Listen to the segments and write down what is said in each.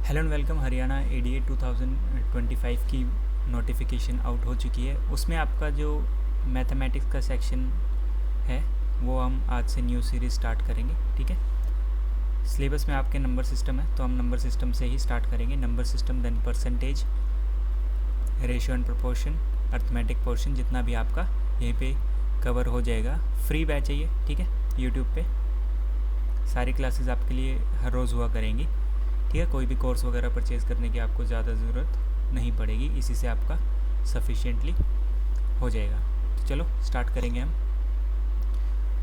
Hello and welcome. Haryana ADA 2025 की notification out हो चुकी है। उसमें आपका जो मैथमेटिक्स का सेक्शन है वो हम आज से न्यू सीरीज़ स्टार्ट करेंगे। ठीक है, सिलेबस में आपके नंबर सिस्टम है तो हम नंबर सिस्टम से ही स्टार्ट करेंगे। Number system, then percentage, ratio and proportion, arithmetic portion, जितना भी आपका यहीं पे कवर हो जाएगा। फ्री बैच है ये, ठीक है, यूट्यूब पे सारी क्लासेस आपके लिए हर रोज़ हुआ करेंगी। ठीक है, कोई भी कोर्स वगैरह परचेज़ करने की आपको ज़्यादा ज़रूरत नहीं पड़ेगी, इसी से आपका सफिशिएंटली हो जाएगा। तो चलो स्टार्ट करेंगे हम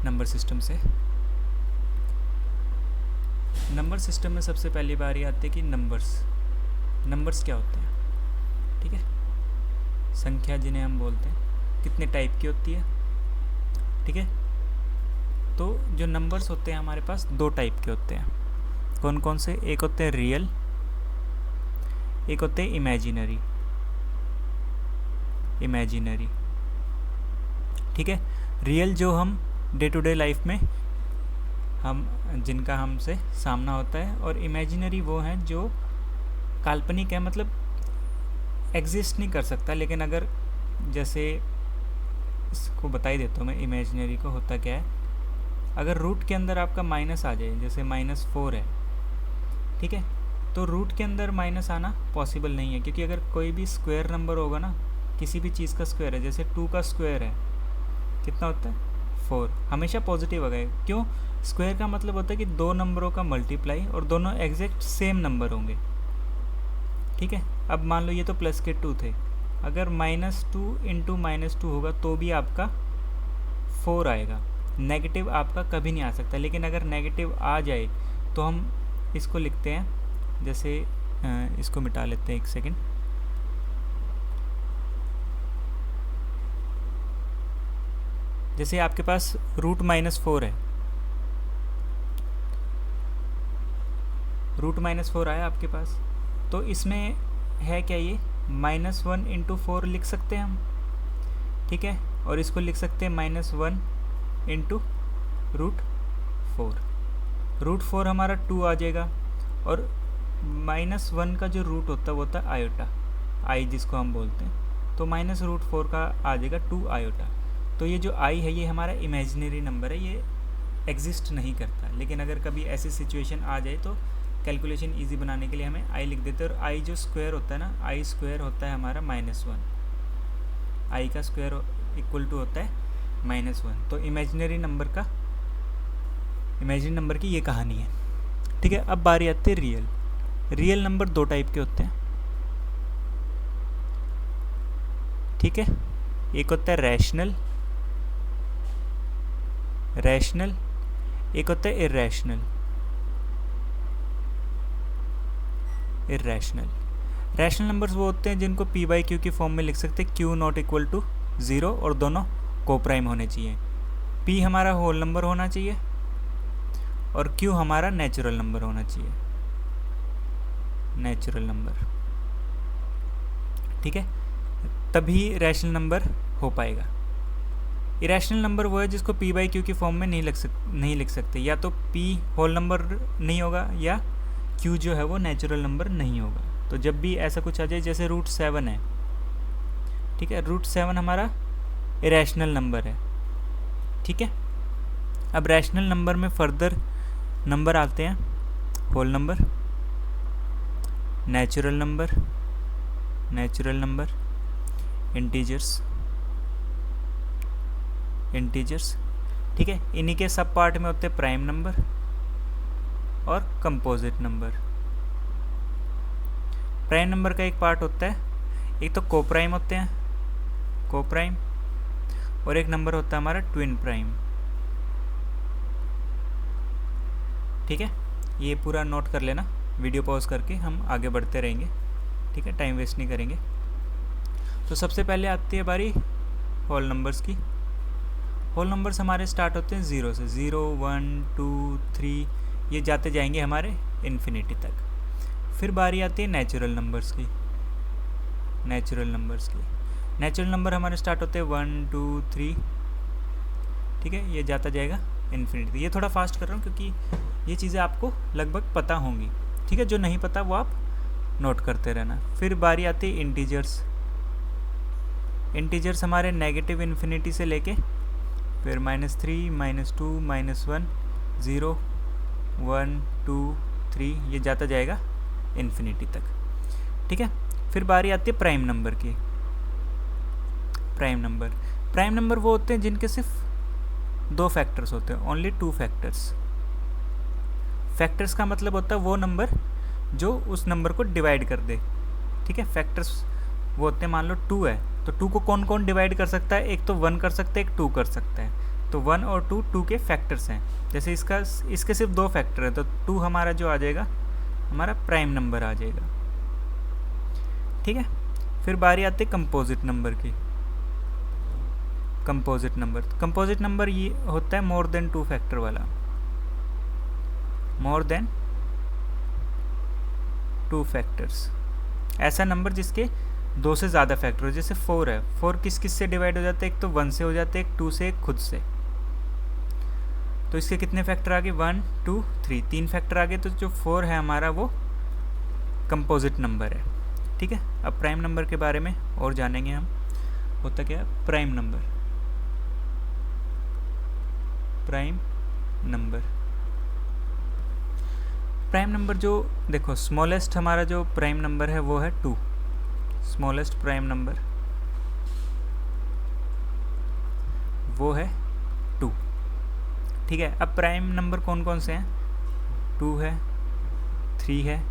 नंबर सिस्टम से। नंबर सिस्टम में सबसे पहली बारी आती है कि नंबर्स क्या होते हैं। ठीक है, संख्या जिन्हें हम बोलते हैं, कितने टाइप की होती है। ठीक है, तो जो नंबर्स होते हैं हमारे पास दो टाइप के होते हैं। कौन कौन से? एक होते हैं रियल, एक होते हैं इमेजिनरी। ठीक है, रियल जो हम डे टू डे लाइफ में जिनका हमसे सामना होता है, और इमेजिनरी वो हैं जो काल्पनिक है, मतलब एग्जिस्ट नहीं कर सकता। लेकिन अगर जैसे इसको बता ही देता हूँ मैं, इमेजिनरी को होता क्या है, अगर रूट के अंदर आपका माइनस आ जाए, जैसे -4 है, ठीक है, तो रूट के अंदर माइनस आना पॉसिबल नहीं है, क्योंकि अगर कोई भी स्क्वायर नंबर होगा ना, किसी भी चीज़ का स्क्वायर है, जैसे 2 का स्क्वायर है कितना होता है 4, हमेशा पॉजिटिव होगा। क्यों? स्क्वायर का मतलब होता है कि दो नंबरों का मल्टीप्लाई और दोनों एग्जैक्ट सेम नंबर होंगे। ठीक है, अब मान लो ये तो प्लस के 2 थे, अगर -2 × -2 होगा तो भी आपका 4 आएगा। नेगेटिव आपका कभी नहीं आ सकता। लेकिन अगर नेगेटिव आ जाए तो हम इसको लिखते हैं, जैसे इसको मिटा लेते हैं, एक सेकेंड। जैसे आपके पास रूट -4 है, रूट -4 आया आपके पास, तो इसमें है क्या, ये -1 × 4 लिख सकते हैं हम। ठीक है, और इसको लिख सकते हैं -1 × √4। √4 हमारा 2 आ जाएगा, और -1 का जो रूट होता है वो होता है आयोटा, आई जिसको हम बोलते हैं, तो -√4 का आ जाएगा 2 आयोटा। तो ये जो आई है ये हमारा इमेजिनरी नंबर है, ये एग्जिस्ट नहीं करता। लेकिन अगर कभी ऐसी सिचुएशन आ जाए तो कैलकुलेशन इजी बनाने के लिए हमें आई लिख देते हैं। और आई जो स्क्वायर होता है ना, आई स्क्वायर होता है हमारा -1, आई का स्क्वायर इक्वल टू होता है -1। तो इमेजिनरी नंबर की ये कहानी है। ठीक है, अब बारी आती है रियल नंबर दो टाइप के होते हैं। ठीक है, एक होता है रैशनल, एक होता है इर्रेशनल। रैशनल नंबर्स वो होते हैं जिनको p/q की फॉर्म में लिख सकते हैं, q नॉट इक्वल टू 0, और दोनों कोप्राइम होने चाहिए। p हमारा होल नंबर होना चाहिए और q हमारा नेचुरल नंबर होना चाहिए, नेचुरल नंबर। ठीक है, तभी रैशनल नंबर हो पाएगा। इरेशनल नंबर वो है जिसको p/q की फॉर्म में नहीं लिख सकते, या तो p होल नंबर नहीं होगा या q जो है वो नेचुरल नंबर नहीं होगा। तो जब भी ऐसा कुछ आ जाए, जैसे √7 है, ठीक है, √7 हमारा इरेशनल नंबर है। ठीक है, अब रैशनल नंबर में फर्दर नंबर आते हैं, whole number, natural number, integers. ठीक है, इन्हीं के सब पार्ट में होते हैं प्राइम नंबर और कंपोजिट नंबर। प्राइम नंबर का एक पार्ट होता है, एक तो कोप्राइम होते हैं, कोप्राइम, और एक नंबर होता है हमारा ट्विन प्राइम। ठीक है, ये पूरा नोट कर लेना, वीडियो पॉज करके हम आगे बढ़ते रहेंगे। ठीक है, टाइम वेस्ट नहीं करेंगे। तो सबसे पहले आती है बारी होल नंबर्स की। होल नंबर्स हमारे स्टार्ट होते हैं 0 से, 0, 1, 2, 3, ये जाते जाएंगे हमारे इन्फिनिटी तक। फिर बारी आती है नेचुरल नंबर्स की। नेचुरल नंबर हमारे स्टार्ट होते हैं 1, 2, 3, ठीक है, ये जाता जाएगा इन्फिनिटी। ये थोड़ा फास्ट कर रहा हूँ क्योंकि ये चीज़ें आपको लगभग पता होंगी, ठीक है। जो नहीं पता वो आप नोट करते रहना। फिर बारी आती है इंटीजर्स। इंटीजर्स हमारे नेगेटिव इन्फिनिटी से लेके फिर -3, -2, -1, 0, 1, 2, 3 ये जाता जाएगा इन्फिनिटी तक। ठीक है, फिर बारी आती है प्राइम नंबर की। प्राइम नंबर वो होते हैं जिनके सिर्फ 2 फैक्टर्स होते हैं, ओनली 2 फैक्टर्स। फैक्टर्स का मतलब होता है वो नंबर जो उस नंबर को डिवाइड कर दे। ठीक है, फैक्टर्स वो होते हैं, मान लो 2 है तो 2 को कौन कौन डिवाइड कर सकता है, एक तो 1 कर सकता है, एक 2 कर सकता है। तो 1 और 2 के फैक्टर्स हैं। जैसे इसके सिर्फ 2 फैक्टर है तो 2 हमारा जो आ जाएगा हमारा प्राइम नंबर आ जाएगा। ठीक है, फिर बारी आती है कंपोजिट नंबर की। कंपोजिट नंबर ये होता है मोर देन 2 फैक्टर वाला, मोर देन 2 फैक्टर्स। ऐसा नंबर जिसके 2 से ज़्यादा फैक्टर हो। जैसे 4 है, 4 किस किस से डिवाइड हो जाते हैं, एक तो 1 से हो जाते हैं, एक 2 से, एक खुद से। तो इसके कितने फैक्टर आ गए, 1, 2, 3, 3 फैक्टर आ गए। तो जो 4 है हमारा वो कंपोजिट नंबर है। ठीक है, अब प्राइम नंबर के बारे में और जानेंगे हम। होता क्या है प्राइम नंबर। प्राइम नंबर जो देखो स्मॉलेस्ट हमारा जो प्राइम नंबर है वो है 2, स्मॉलेस्ट प्राइम नंबर वो है 2। ठीक है, अब प्राइम नंबर कौन कौन से हैं, 2 है, 3 है,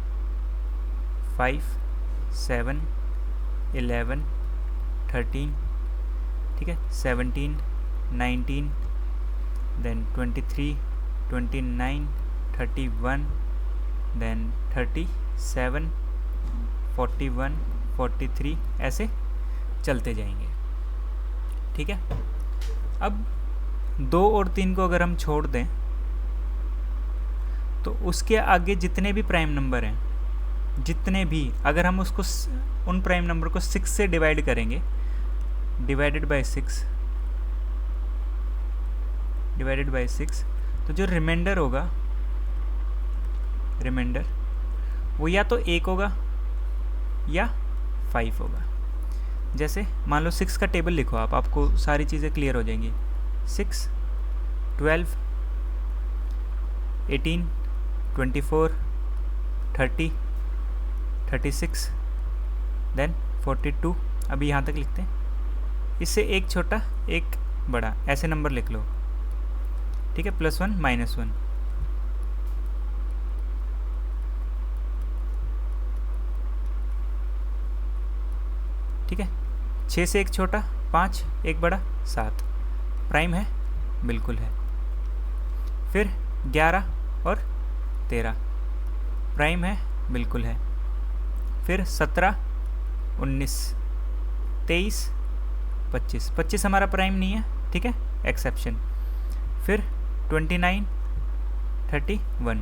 5, 7, 11, 13, ठीक है, 17, 19, देन 23, 29, 31, देन 37, 41, 43 ऐसे चलते जाएंगे। ठीक है, अब 2 और 3 को अगर हम छोड़ दें तो उसके आगे जितने भी प्राइम नंबर हैं, जितने भी, अगर हम उसको उन प्राइम नंबर को 6 से डिवाइड करेंगे, डिवाइडेड बाय 6, तो जो रिमाइंडर होगा, वो या तो 1 होगा या 5 होगा। जैसे मान लो 6 का टेबल लिखो आपको सारी चीज़ें क्लियर हो जाएंगी। 6, 12, 18, 24, 30, 36, देन 42। अभी यहाँ तक लिखते हैं, इससे एक छोटा एक बड़ा, ऐसे नंबर लिख लो। ठीक है, +1 -1। ठीक है, 6 से एक छोटा 5, एक बड़ा 7। प्राइम है, बिल्कुल है। फिर 11 और 13 प्राइम है, बिल्कुल है। फिर 17, 19, 23, 25 हमारा प्राइम नहीं है। ठीक है, एक्सेप्शन। फिर 29, 31,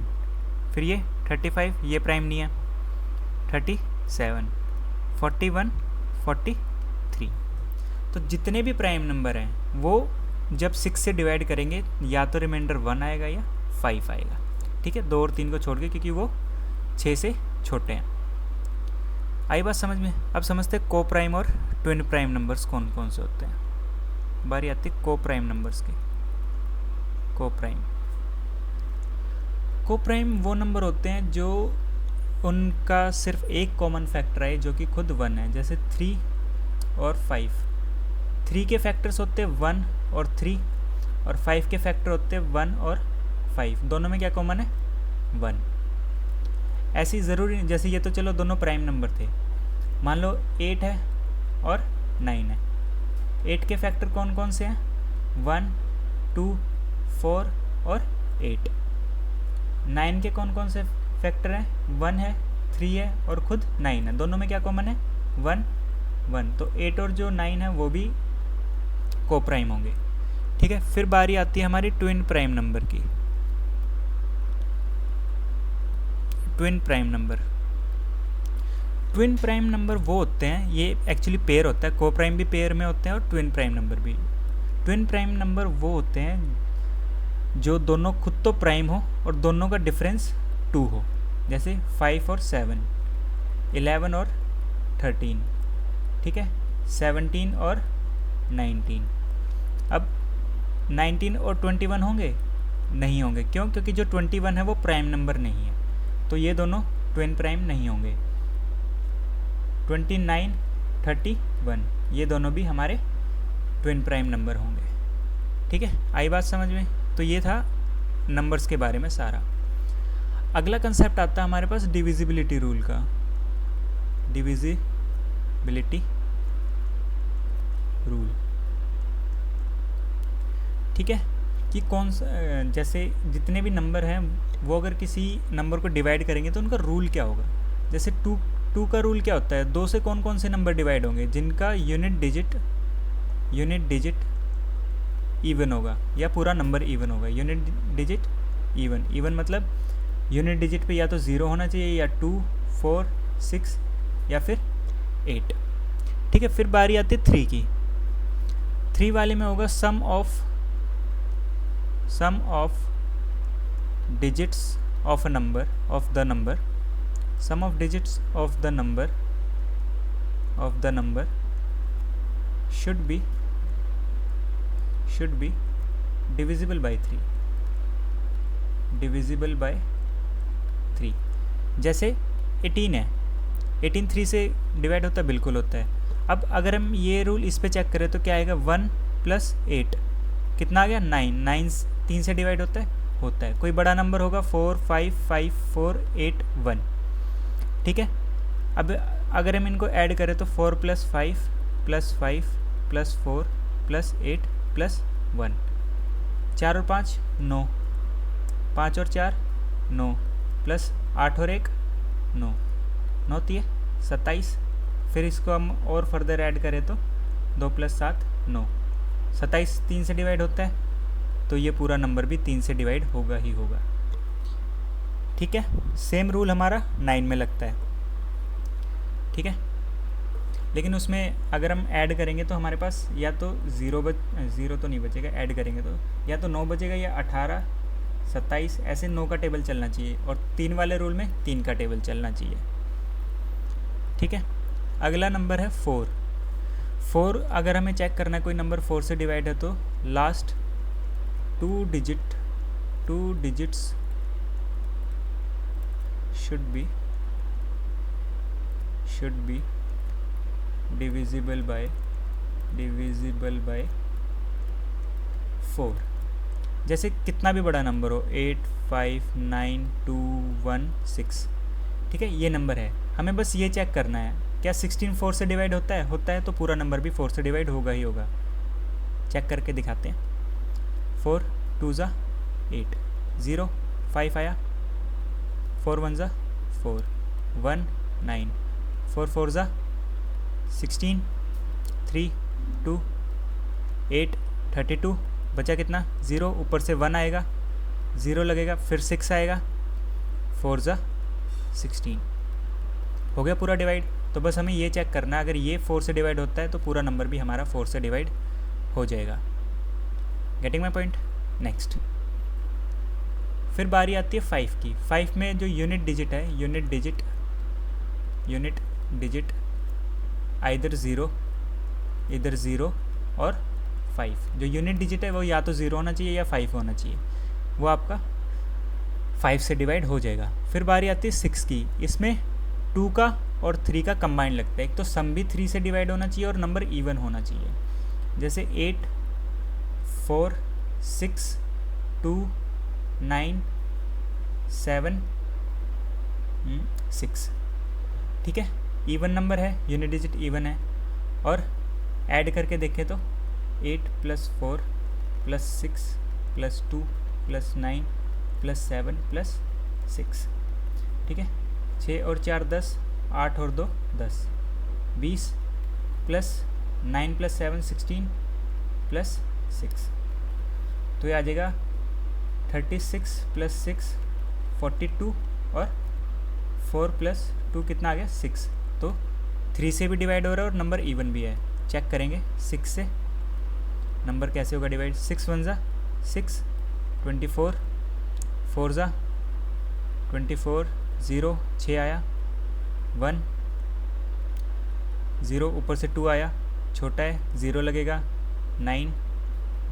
फिर ये 35, ये प्राइम नहीं है। 37, 41, 43। तो जितने भी प्राइम नंबर हैं वो जब 6 से डिवाइड करेंगे या तो रिमाइंडर 1 आएगा या 5 आएगा। ठीक है, 2 और 3 को छोड़ के, क्योंकि वो 6 से छोटे हैं। आई बात समझ में? अब समझते हैं को प्राइम और ट्विन प्राइम नंबर्स कौन कौन से होते हैं। बारी आती है को प्राइम नंबर्स की। को प्राइम वो नंबर होते हैं जो उनका सिर्फ एक कॉमन फैक्टर है जो कि खुद 1 है। जैसे 3 और 5, 3 के फैक्टर्स होते हैं 1 और 3, और 5 के फैक्टर होते हैं 1 और 5। दोनों में क्या कॉमन है, 1। ऐसी ज़रूरी, जैसे ये तो चलो दोनों प्राइम नंबर थे। मान लो 8 है और 9 है। 8 के फैक्टर कौन कौन से हैं, 1, 2, 4 और 8। 9 के कौन कौन से फैक्टर हैं, 1 है, 3 है और खुद 9 है। दोनों में क्या कॉमन है, 1, 1। तो 8 और जो 9 है वो भी को प्राइम होंगे। ठीक है, फिर बारी आती है हमारी ट्विन प्राइम नंबर की। ट्विन प्राइम नंबर वो होते हैं, ये एक्चुअली पेयर होता है। को प्राइम भी पेयर में होते हैं और ट्विन प्राइम नंबर भी। ट्विन प्राइम नंबर वो होते हैं जो दोनों खुद तो प्राइम हो और दोनों का डिफरेंस 2 हो। जैसे 5 और 7, 11 और 13, ठीक है, 17 और 19। अब 19 और 21 होंगे? नहीं होंगे। क्यों? क्योंकि जो 21 है वो प्राइम नंबर नहीं है, तो ये दोनों ट्विन प्राइम नहीं होंगे। 29, 31 ये दोनों भी हमारे ट्विन प्राइम नंबर होंगे। ठीक है, आई बात समझ में? तो ये था नंबर्स के बारे में सारा। अगला कंसेप्ट आता है हमारे पास डिविजिबिलिटी रूल का। डिविजिबिलिटी रूल, ठीक है, कि कौन सा, जैसे जितने भी नंबर हैं वो अगर किसी नंबर को डिवाइड करेंगे तो उनका रूल क्या होगा। जैसे टू का रूल क्या होता है? 2 से कौन कौन से नंबर डिवाइड होंगे? जिनका यूनिट डिजिट इवन होगा या पूरा नंबर इवन होगा। यूनिट डिजिट इवन मतलब यूनिट डिजिट पे या तो 0 होना चाहिए या 2, 4, 6 या फिर 8। ठीक है, फिर बारी आती है 3 की। 3 वाले में होगा sum of digits of a number of the number, sum of digits of the number should be divisible by 3। जैसे 18 है, 18 3 से डिवाइड होता है? बिल्कुल होता है। अब अगर हम ये रूल इस पे चेक करें तो क्या आएगा? 1 + 8 कितना आ गया? 9 3 से डिवाइड होता है। कोई बड़ा नंबर होगा? 4 5 5 4 8 1। ठीक है, अब अगर हम इनको ऐड करें तो 4 + 5 + 5 + 4 + 8 + 1, 4 और 5 9, 5 और 4 9 + 8 और 1 9, 9 3 27। फिर इसको हम और फर्दर ऐड करें तो 2 + 7 9, 27 3 से डिवाइड होता है, तो ये पूरा नंबर भी 3 से डिवाइड होगा ही होगा। ठीक है, सेम रूल हमारा 9 में लगता है। ठीक है, लेकिन उसमें अगर हम ऐड करेंगे तो हमारे पास या तो 0 तो नहीं बचेगा, ऐड करेंगे तो या तो 9 बचेगा या 18 27 ऐसे 9 का टेबल चलना चाहिए, और 3 वाले रूल में 3 का टेबल चलना चाहिए। ठीक है, अगला नंबर है 4। अगर हमें चेक करना है कोई नंबर 4 से डिवाइड है तो last 2 digits should be divisible by 4। जैसे कितना भी बड़ा नंबर हो, 8 5 9 2 1 6। ठीक है, ये नंबर है, हमें बस ये चेक करना है क्या 16 4 से डिवाइड होता है तो पूरा नंबर भी 4 से डिवाइड होगा ही होगा। चेक करके दिखाते हैं। 4 2 ज़ा 8, 0 5 आया, 4 1 ज़ा 4 1 9, 4 4 ज़ा 16 3 2 8 32, बचा कितना? 0, ऊपर से 1 आएगा, 0 लगेगा, फिर 6 आएगा, 4 ज़ा 16, हो गया पूरा डिवाइड। तो बस हमें ये चेक करना है, अगर ये 4 से डिवाइड होता है तो पूरा नंबर भी हमारा 4 से डिवाइड हो जाएगा। Getting my point? नेक्स्ट, फिर बारी आती है 5 की। 5 में जो यूनिट डिजिट है, यूनिट डिजिट इधर 0 और 5। जो यूनिट डिजिट है वो या तो 0 होना चाहिए या 5 होना चाहिए, वो आपका 5 से डिवाइड हो जाएगा। फिर बारी आती है 6 की। इसमें 2 का और 3 का कंबाइंड लगता है। एक तो सम भी 3 से डिवाइड होना चाहिए और नंबर इवन होना चाहिए। जैसे 8 4 6 2 9 7 6। ठीक है, इवन नंबर है, यूनिट डिजिट इवन है, और ऐड करके देखें तो 8 + 4 + 6 + 2 + 9 + 7 + 6। ठीक है, 6 और 4 10, 8 और 2 10, 20 + 9 + 7 16 + 6, तो ये आ जाएगा 36 + 6 42, और 4 + 2 कितना आ गया? 6। तो 3 से भी डिवाइड हो रहा है और नंबर इवन भी है। चेक करेंगे 6 से नंबर कैसे होगा डिवाइड। 6 1 ज़ा 6, 24 4 ज़ा 24 0 6 आया, 1 0 ऊपर से 2 आया, छोटा है, 0 लगेगा, 9,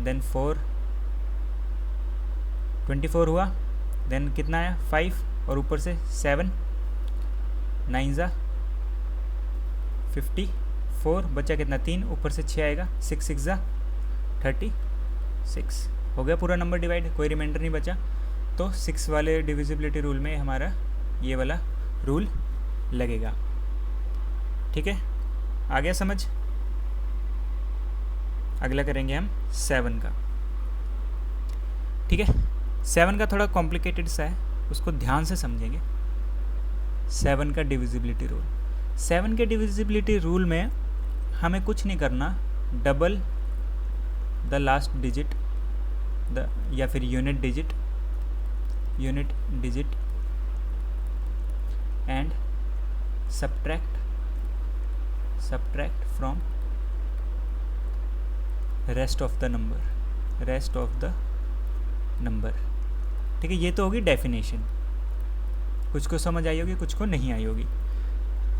देन 4, 24 हुआ, देन कितना आया 5 और ऊपर से 7, 9 ज़ा 54, बचा कितना 3, ऊपर से 6 आएगा, 6 6 ज़ा 36, हो गया पूरा नंबर डिवाइड, कोई रिमाइंडर नहीं बचा। तो 6 वाले डिविजिबिलिटी रूल में हमारा ये वाला रूल लगेगा। ठीक है, आ गया समझ। अगला करेंगे हम 7 का। ठीक है, 7 का थोड़ा कॉम्प्लिकेटेड सा है, उसको ध्यान से समझेंगे। 7 का डिविजिबिलिटी रूल, 7 के डिविजिबिलिटी रूल में हमें कुछ नहीं करना, डबल द लास्ट डिजिट या फिर unit digit and subtract from rest of the number। ठीक है, ये तो होगी डेफिनेशन, कुछ को समझ आई होगी, कुछ को नहीं आई होगी।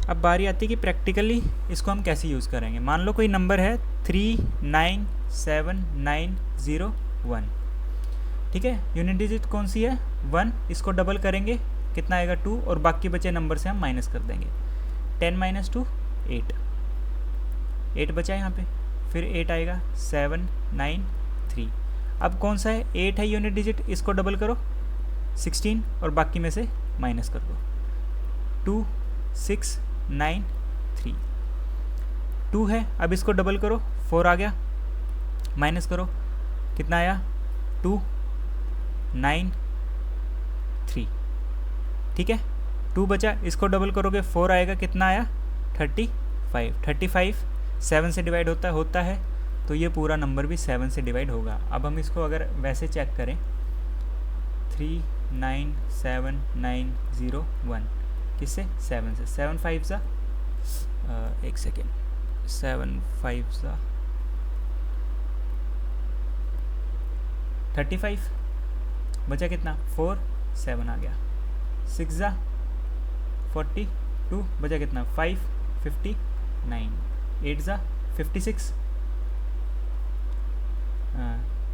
अब बारी आती है कि प्रैक्टिकली इसको हम कैसे यूज़ करेंगे। मान लो कोई नंबर है 39791, ठीक है, यूनिट डिजिट कौन सी है 1, इसको डबल करेंगे कितना आएगा 2, और बाकी बचे नंबर से हम माइनस कर देंगे। 10 - 2 8 बचा यहाँ पे, फिर 8 आएगा 793। अब कौन सा है 8 है यूनिट डिजिट, इसको डबल करो 16 और बाकी में से माइनस कर दो। 2693 2 है, अब इसको डबल करो 4 आ गया, माइनस करो कितना आया 293। ठीक है, 2 बचा, इसको डबल करोगे 4 आएगा, कितना आया 35 7 से डिवाइड होता है तो ये पूरा नंबर भी 7 से डिवाइड होगा। अब हम इसको अगर वैसे चेक करें 39791 किससे 7 से, 7 5 सा 1 सेकेंड 7 5 सा 35, बचा कितना 4 7 आ गया, 6 ज़ा 42, बचा कितना 5 59, 8 ज़ा 56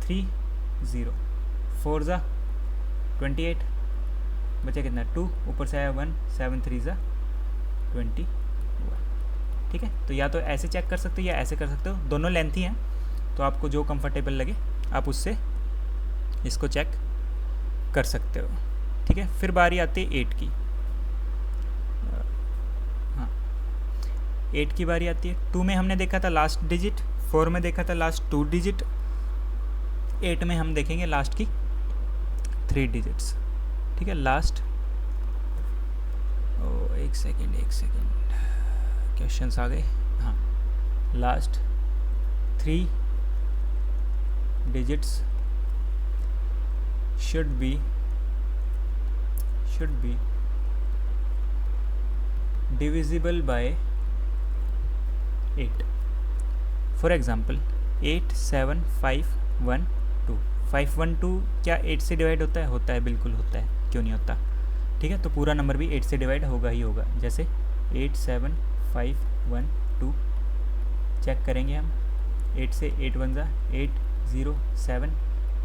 3 0, 4 ज़ा 28, बचा कितना 2, ऊपर से आया 1, 7 3 ज़ा 21। ठीक है, तो या तो ऐसे चेक कर सकते हो या ऐसे कर सकते हो, दोनों लेंथी हैं, तो आपको जो कंफर्टेबल लगे आप उससे इसको चेक कर सकते हो। ठीक है, फिर बारी आती है 8 की। हाँ, 8 की बारी आती है। 2 में हमने देखा था लास्ट डिजिट, 4 में देखा था लास्ट 2 डिजिट, 8 में हम देखेंगे लास्ट की 3 डिजिट्स। ठीक है, लास्ट एक सेकेंड क्वेश्चंस आ गए। हाँ, last 3 digits should be divisible by 8। For example 8 7 5 1 2 5 1 2 क्या 8 से डिवाइड होता है? बिल्कुल होता है, क्यों नहीं होता। ठीक है, तो पूरा नंबर भी 8 से डिवाइड होगा ही होगा। जैसे 8 7 5 1 2 चेक करेंगे हम, 8 से 8 1 ज़ा 8 0 7,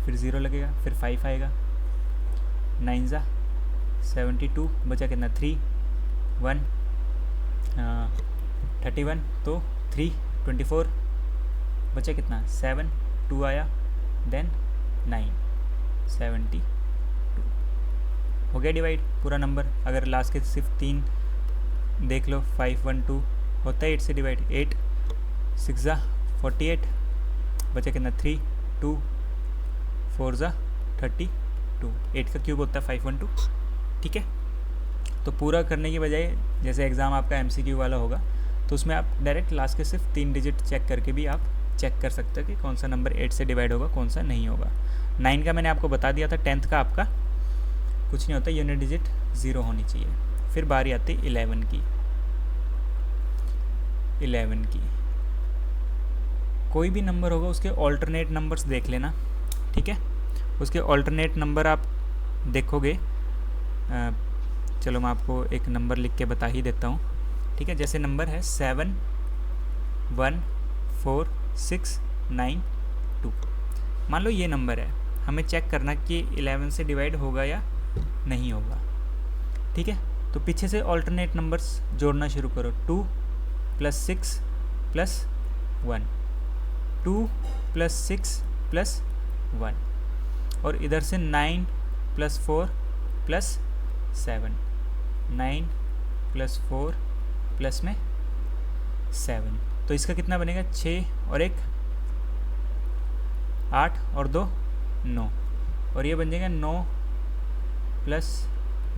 फिर 0 लगेगा, फिर 5 आएगा, 9 ज़ा 72, बचा कितना 3 1 31, तो 3 24, बचा कितना 7 2 आया, देन 9 72 हो गया डिवाइड पूरा नंबर। अगर लास्ट के सिर्फ 3 देख लो 5 1 2 होता है 8 से डिवाइड, 8 6 ज़ा 48, बचा कितना 3 2 4 ज़ा 32, 8 का क्यूब होता है 512। ठीक है, तो पूरा करने की बजाय जैसे एग्ज़ाम आपका MCQ वाला होगा तो उसमें आप डायरेक्ट लास्ट के सिर्फ 3 डिजिट चेक करके भी आप चेक कर सकते हो कि कौन सा नंबर 8 से डिवाइड होगा, कौन सा नहीं होगा। 9 का मैंने आपको बता दिया था, 10th का आपका कुछ नहीं होता, यूनिट डिजिट 0 होनी चाहिए। फिर बारी आती 11 की। कोई भी नंबर होगा उसके ऑल्टरनेट नंबर्स देख लेना। ठीक है, उसके ऑल्टरनेट नंबर आप देखोगे, चलो मैं आपको एक नंबर लिख के बता ही देता हूँ। ठीक है, जैसे नंबर है 7 1 4 6 9 2। मान लो ये नंबर है, हमें चेक करना कि 11 से डिवाइड होगा या नहीं होगा। ठीक है, तो पीछे से ऑल्टरनेट नंबर्स जोड़ना शुरू करो। 2 + 6 + 1, 2 + 6 + 1, और इधर से 9 + 4 + 7, 9 + 4 प्लस में 7, तो इसका कितना बनेगा? 6 और 1 8 और 2 9, और ये बन जाएगा 9 +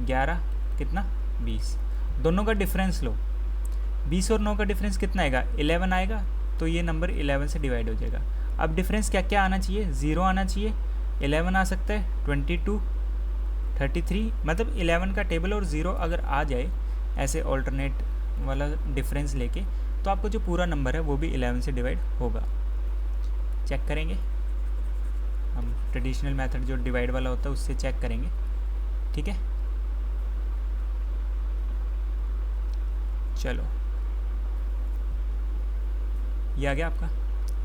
11 कितना? 20। दोनों का डिफरेंस लो, 20 और 9 का डिफरेंस कितना आएगा? 11 आएगा, तो ये नंबर 11 से डिवाइड हो जाएगा। अब डिफरेंस क्या क्या आना चाहिए? 0 आना चाहिए, 11 आ सकता है, 22 33, मतलब 11 का टेबल और 0 अगर आ जाए ऐसे ऑल्टरनेट वाला डिफरेंस लेके, तो आपको जो पूरा नंबर है वो भी 11 से डिवाइड होगा। चेक करेंगे हम, ट्रेडिशनल मेथड जो डिवाइड वाला होता है उससे चेक करेंगे। ठीक है, चलो ये आ गया आपका,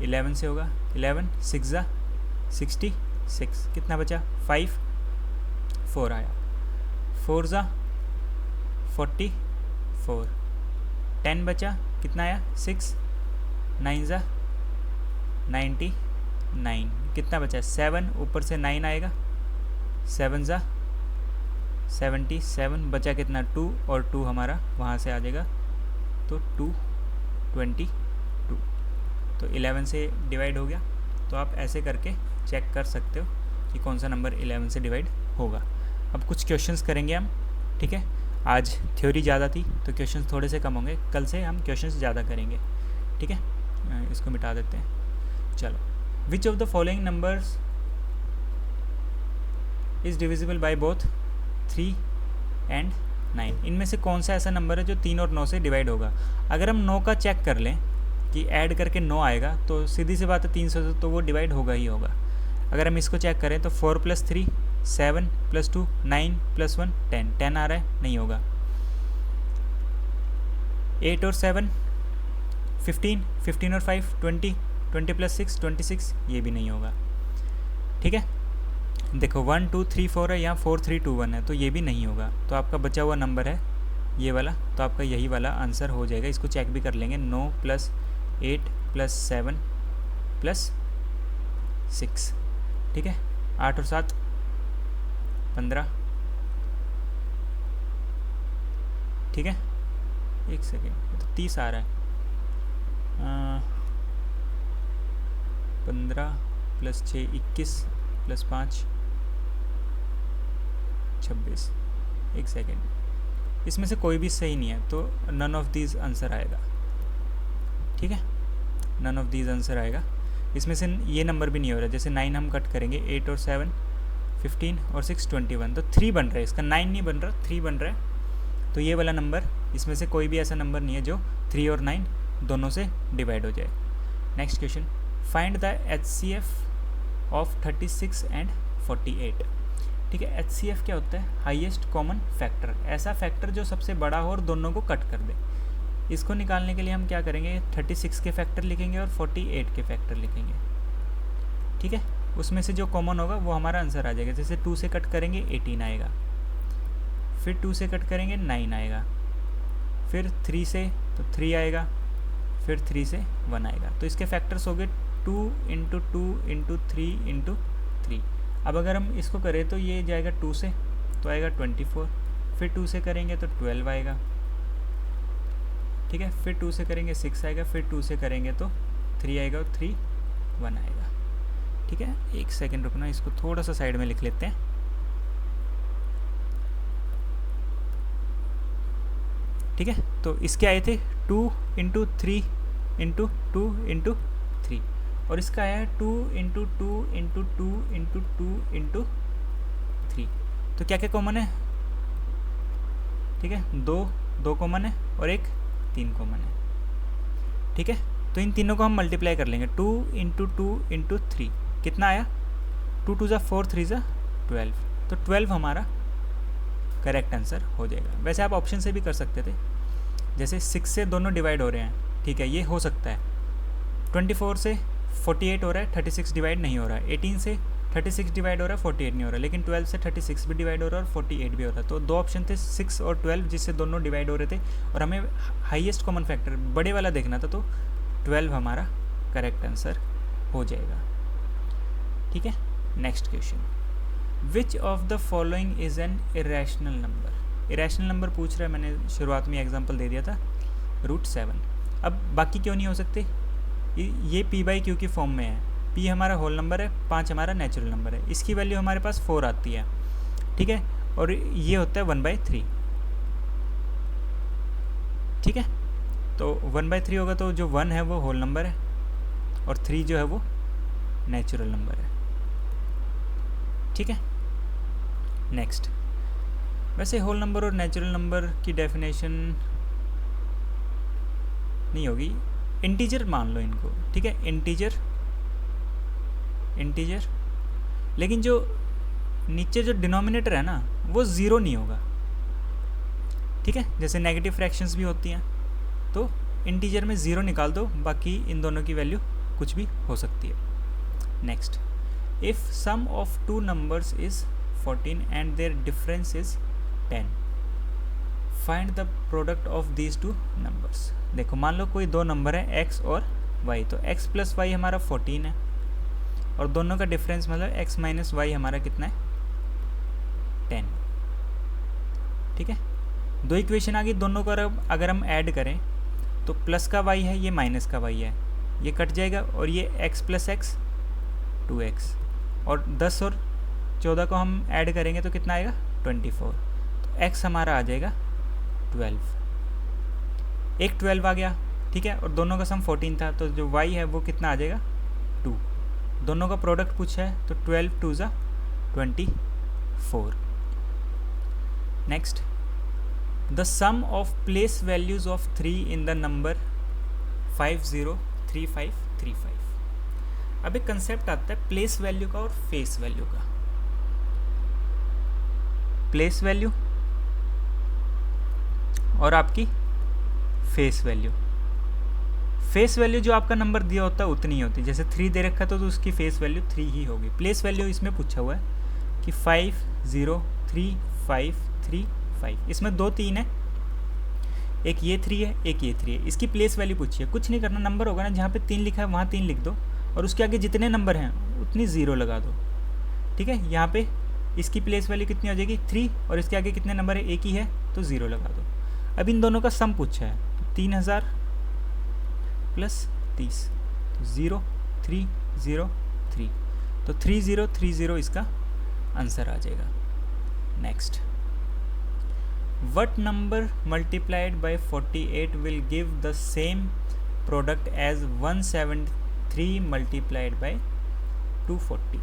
11 से होगा। 11 6 ज़ा 66, कितना बचा? 5 4 आया, 4 ज़ा 44, 10 बचा, कितना आया? 6, 9 ज़ा 99, कितना बचा? 7, ऊपर से 9 आएगा, 7 ज़ा 77, बचा कितना? 2, और 2 हमारा वहाँ से आ जाएगा, तो 2 22, तो 11 से डिवाइड हो गया। तो आप ऐसे करके चेक कर सकते हो कि कौन सा नंबर 11 से डिवाइड होगा। अब कुछ क्वेश्चंस करेंगे हम। ठीक है, आज थ्योरी ज़्यादा थी तो क्वेश्चंस थोड़े से कम होंगे, कल से हम क्वेश्चंस ज़्यादा करेंगे। ठीक है, इसको मिटा देते हैं। चलो, which of the following numbers is divisible by both 3 and 9? इनमें से कौन सा ऐसा नंबर है जो 3 और 9 से डिवाइड होगा? अगर हम 9 का चेक कर लें कि ऐड करके 9 आएगा, तो सीधी सी बात है 300 से तो वो डिवाइड होगा ही होगा। अगर हम इसको चेक करें तो 4 + 3 7 + 2 9 + 1 10, 10 आ रहा है, नहीं होगा। 8 और 7 15, 15 और 5 20, 20 + 6 26, ये भी नहीं होगा। ठीक है, देखो 1 2 3 4 है, यहाँ 4 3 2 1 है, तो ये भी नहीं होगा। तो आपका बचा हुआ नंबर है ये वाला, तो आपका यही वाला आंसर हो जाएगा। इसको चेक भी कर लेंगे, 9 + 8 + 7 + 6। ठीक है, 8 और 7 15। ठीक है, एक सेकेंड, तो 30 आ रहा है। 15 + 6 21 + 5 26। एक सेकेंड, इसमें से कोई भी सही नहीं है, तो नन ऑफ दीज आंसर आएगा। ठीक है, नन ऑफ दीज आंसर आएगा। इसमें से ये नंबर भी नहीं हो रहा, जैसे 9 हम कट करेंगे, 8 और 7 15 और 6 21, तो 3 बन रहा है, इसका 9 नहीं बन रहा, 3 बन रहा है। तो ये वाला नंबर, इसमें से कोई भी ऐसा नंबर नहीं है जो 3 और 9 दोनों से डिवाइड हो जाए। Next question, find the HCF of 36 and 48। ठीक है, HCF क्या होता है? हाईएस्ट कॉमन फैक्टर, ऐसा फैक्टर जो सबसे बड़ा हो और दोनों को कट कर दे। इसको निकालने के लिए हम क्या करेंगे? 36 के फैक्टर लिखेंगे और 48 के फैक्टर लिखेंगे। ठीक है, उसमें से जो कॉमन होगा वो हमारा आंसर आ जाएगा। जैसे 2 से कट करेंगे 18 आएगा, फिर 2 से कट करेंगे 9 आएगा, फिर 3 से तो 3 आएगा, फिर 3 से 1 आएगा। तो इसके फैक्टर्स हो गए 2 × 2 × 3 × 3। अब अगर हम इसको करें तो ये जाएगा 2 से तो आएगा 24, फिर 2 से करेंगे तो 12 आएगा। ठीक है, फिर 2 से करेंगे 6 आएगा, फिर 2 से करेंगे तो 3 आएगा और 3 1 आएगा। ठीक है, एक सेकेंड रुकना, इसको थोड़ा सा साइड में लिख लेते हैं। ठीक है, तो इसके आए थे 2 × 3 × 2 × 3, और इसका आया है 2 × 2 × 2 × 2 × 3। तो क्या क्या कॉमन है? ठीक है, 2 कॉमन है और एक 3 कॉमन है। ठीक है, तो इन तीनों को हम मल्टीप्लाई कर लेंगे। 2 × 2 × 3 कितना आया? 2 2 ज़ा 4 3 ज़ा 12, तो 12 हमारा करेक्ट आंसर हो जाएगा। वैसे आप ऑप्शन से भी कर सकते थे, जैसे 6 से दोनों डिवाइड हो रहे हैं, ठीक है, ये हो सकता है, 24 से 48 हो रहा है, 36 डिवाइड नहीं हो रहा है। 18 से 36 डिवाइड हो रहा है, 48 नहीं हो रहा, लेकिन 12 से 36 भी डिवाइड हो रहा है और 48 भी हो रहा है। तो दो ऑप्शन थे 6 और 12 जिससे दोनों डिवाइड हो रहे थे और हमें हाईएस्ट कॉमन फैक्टर बड़े वाला देखना था, तो 12 हमारा करेक्ट आंसर हो जाएगा। ठीक है, next question, which of the following is an irrational number. Irrational number पूछ रहा है, मैंने शुरुआत में एग्जांपल दे दिया था √7। अब बाकी क्यों नहीं हो सकते, ये p/q की फॉर्म में है, p हमारा होल नंबर है, 5 हमारा नेचुरल नंबर है, इसकी वैल्यू हमारे पास 4 आती है। ठीक है, और ये होता है 1/3। ठीक है, तो 1/3 होगा, तो जो 1 है वो होल नंबर है और 3 जो है वो नेचुरल नंबर है। ठीक है, नेक्स्ट, वैसे होल नंबर और नेचुरल नंबर की डेफिनेशन नहीं होगी, इंटीजर मान लो इनको। ठीक है, इंटीजर, लेकिन जो नीचे जो डिनोमिनेटर है ना वो ज़ीरो नहीं होगा। ठीक है, जैसे नेगेटिव फ्रैक्शंस भी होती हैं, तो इंटीजर में ज़ीरो निकाल दो, बाकी इन दोनों की वैल्यू कुछ भी हो सकती है। Next, if sum of two numbers is 14 and their difference is 10, find the product of these two numbers. देखो, मान लो कोई दो नंबर है x और y, तो x + y हमारा 14 है और दोनों का डिफरेंस मतलब x - y हमारा कितना है, 10। ठीक है, दो इक्वेशन आ गई, दोनों को अगर हम ऐड करें तो प्लस का y है, ये माइनस का y है, ये कट जाएगा और ये x + x 2x, और 10 और 14 को हम ऐड करेंगे तो कितना आएगा, 24। तो x हमारा आ जाएगा 12, एक 12 आ गया। ठीक है, और दोनों का सम 14 था, तो जो y है वो कितना आ जाएगा, 2। दोनों का प्रोडक्ट पूछा है, तो 12 × 2 = 24। Next, the sum of place values of 3 in the number 503535। अब एक कंसेप्ट आता है प्लेस वैल्यू का और फेस वैल्यू का। प्लेस वैल्यू और आपकी फेस वैल्यू। फेस वैल्यू जो आपका नंबर दिया होता है उतनी ही होती है, जैसे 3 दे रखा था तो उसकी फेस वैल्यू 3 ही होगी। प्लेस वैल्यू इसमें पूछा हुआ है कि 503535, इसमें 2 3 है, एक ये 3 है, एक ये 3 है, इसकी प्लेस वैल्यू पूछी है। कुछ नहीं करना, नंबर होगा ना जहाँ पे 3 लिखा है वहाँ 3 लिख दो और उसके आगे जितने नंबर हैं उतनी 0 लगा दो। ठीक है, यहाँ पे इसकी प्लेस वैल्यू कितनी हो जाएगी, 3, और इसके आगे कितने नंबर है, एक ही है, तो 0 लगा दो। अब इन दोनों का सम पूछा है, तो 3000 + 30, तो 0 3 0 3, तो 3030 इसका आंसर आ जाएगा। Next, what number multiplied by 48 will give the same product as 173 multiplied by 240।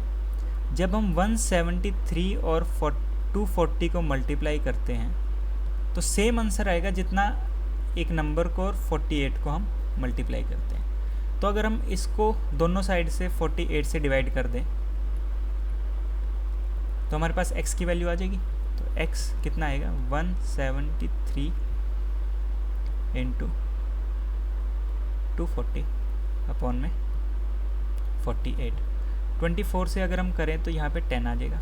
जब हम 173 और 240 को मल्टीप्लाई करते हैं तो सेम आंसर आएगा जितना एक नंबर को और 48 को हम मल्टीप्लाई करते हैं। तो अगर हम इसको दोनों साइड से 48 से डिवाइड कर दें तो हमारे पास x की वैल्यू आ जाएगी। तो x कितना आएगा, 173 × 240 अपॉन में 48। 24 से अगर हम करें तो यहाँ पे 10 आ जाएगा,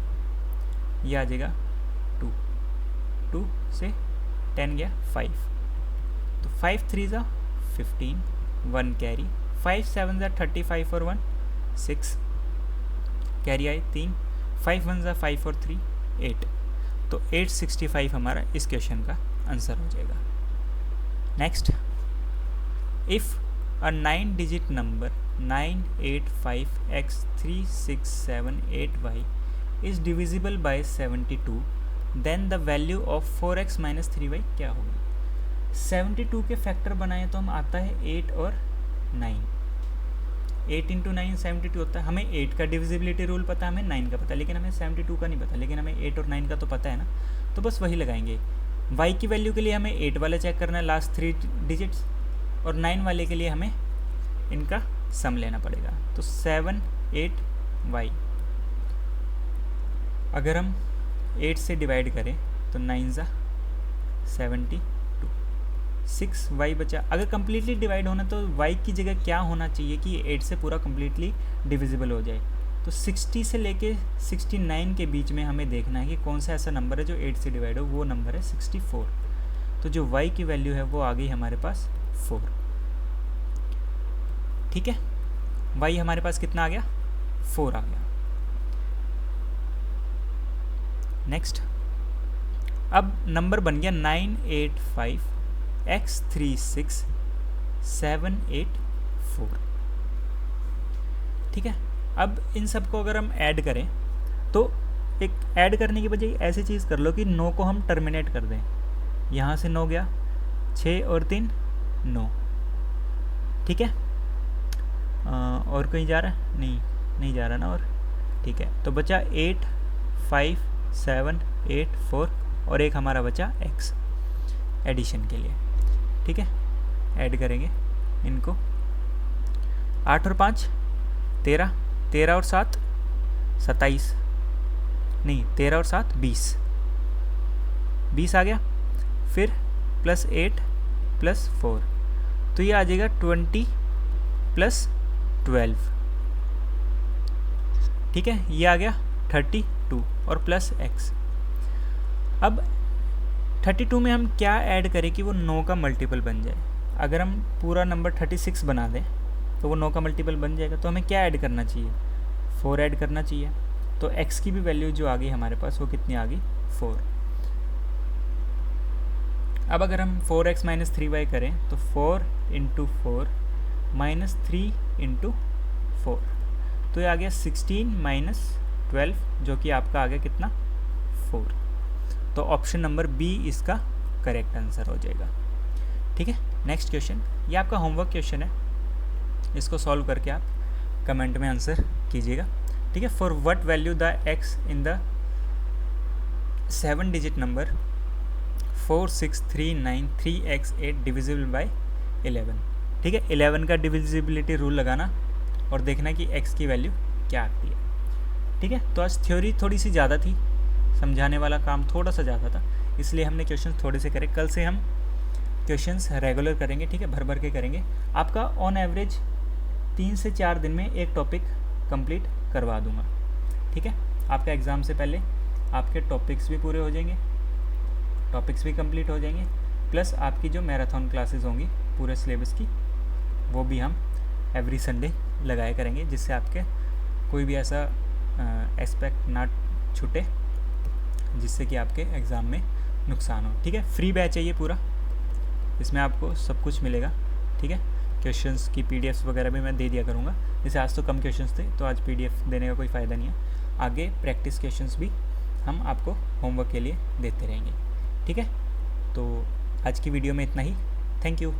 ये आ जाएगा 2 से 10 गया 5, तो 5 3 = 15, 1 कैरी, 5 7 = 35 और 1 6 कैरी आए 3, 5 1 = 5 और 3 8, तो 865 हमारा इस क्वेश्चन का आंसर हो जाएगा। Next, if a 9-digit number 985x3678y is divisible by 72, then the value of 4x - 3y क्या होगी। 72 के फैक्टर बनाए तो हम आता है 8 और 9, 8 × 9 72 होता है। हमें 8 का डिविजिबिलिटी रूल पता है, हमें 9 का पता है, लेकिन हमें 72 का नहीं पता, लेकिन हमें 8 और 9 का तो पता है ना, तो बस वही लगाएंगे। y की वैल्यू के लिए हमें 8 वाला चेक करना है, लास्ट 3 डिजिट्स, और 9 वाले के लिए हमें इनका सम लेना पड़ेगा। तो 7 8y अगर हम 8 से डिवाइड करें तो 9 × 72, 6y बचा। अगर कम्प्लीटली डिवाइड होना तो y की जगह क्या होना चाहिए कि ये 8 से पूरा कम्प्लीटली डिविजिबल हो जाए। तो 60 से लेके 69 के बीच में हमें देखना है कि कौन सा ऐसा नंबर है जो 8 से डिवाइड हो, वो नंबर है 64। तो जो y की वैल्यू है वो आ गई हमारे पास 4। ठीक है, y हमारे पास कितना आ गया, 4 आ गया। नेक्स्ट, अब नंबर बन गया 985x36 784। ठीक है, अब इन सबको अगर हम ऐड करें तो एक ऐड करने की बजाय ऐसी चीज़ कर लो कि 9 को हम टर्मिनेट कर दें। यहाँ से 9 गया, 6 और 3 9। ठीक है, और कहीं जा रहा है, नहीं जा रहा ना, और ठीक है, तो बचा 8 5 7 8 4 और एक हमारा बचा x एडिशन के लिए। ठीक है, ऐड करेंगे इनको, 8 और 5 13, 13 और 7 27, नहीं 13 और 7 20 आ गया। फिर +8 +4 तो ये आ जाएगा 20 + 12। ठीक है, ये आ गया 32 और +x। अब 32 में हम क्या ऐड करें कि वो 9 का मल्टीपल बन जाए। अगर हम पूरा नंबर 36 बना दें तो वो 9 का मल्टीपल बन जाएगा। तो हमें क्या ऐड करना चाहिए, 4 ऐड करना चाहिए। तो x की भी वैल्यू जो आ गई हमारे पास वो कितनी आ गई, 4। अब अगर हम 4x - 3y करें तो 4 × 4 - 3 × 4 तो ये आ गया 16 - 12 जो कि आपका आ गया कितना, 4। तो ऑप्शन नंबर बी इसका करेक्ट आंसर हो जाएगा। ठीक है, नेक्स्ट क्वेश्चन, ये आपका होमवर्क क्वेश्चन है, इसको सॉल्व करके आप कमेंट में आंसर कीजिएगा। ठीक है, for what value the x in the 7 digit number 46393x8 divisible by 11। ठीक है, 11 का डिविजिबिलिटी रूल लगाना और देखना कि x की वैल्यू क्या आती है। ठीक है, तो आज थ्योरी थोड़ी सी ज़्यादा थी, समझाने वाला काम थोड़ा सा ज़्यादा था, इसलिए हमने क्वेश्चन थोड़े से करे। कल से हम क्वेश्चंस रेगुलर करेंगे। ठीक है, भर के करेंगे। आपका ऑन एवरेज 3 से 4 दिन में एक टॉपिक कंप्लीट करवा दूंगा। ठीक है, आपका एग्ज़ाम से पहले आपके टॉपिक्स भी पूरे हो जाएंगे, टॉपिक्स भी कंप्लीट हो जाएंगे, प्लस आपकी जो मैराथन क्लासेस होंगी पूरे सिलेबस की वो भी हम एवरी संडे लगाया करेंगे, जिससे आपके कोई भी ऐसा एस्पेक्ट ना छूटे जिससे कि आपके एग्ज़ाम में नुकसान हो। ठीक है, फ्री बैच है ये पूरा, इसमें आपको सब कुछ मिलेगा। ठीक है, क्वेश्चंस की पीडीएफ्स वगैरह भी मैं दे दिया करूँगा। जैसे आज तो कम क्वेश्चंस थे तो आज पीडीएफ देने का कोई फ़ायदा नहीं है, आगे प्रैक्टिस क्वेश्चंस भी हम आपको होमवर्क के लिए देते रहेंगे। ठीक है, तो आज की वीडियो में इतना ही। Thank you.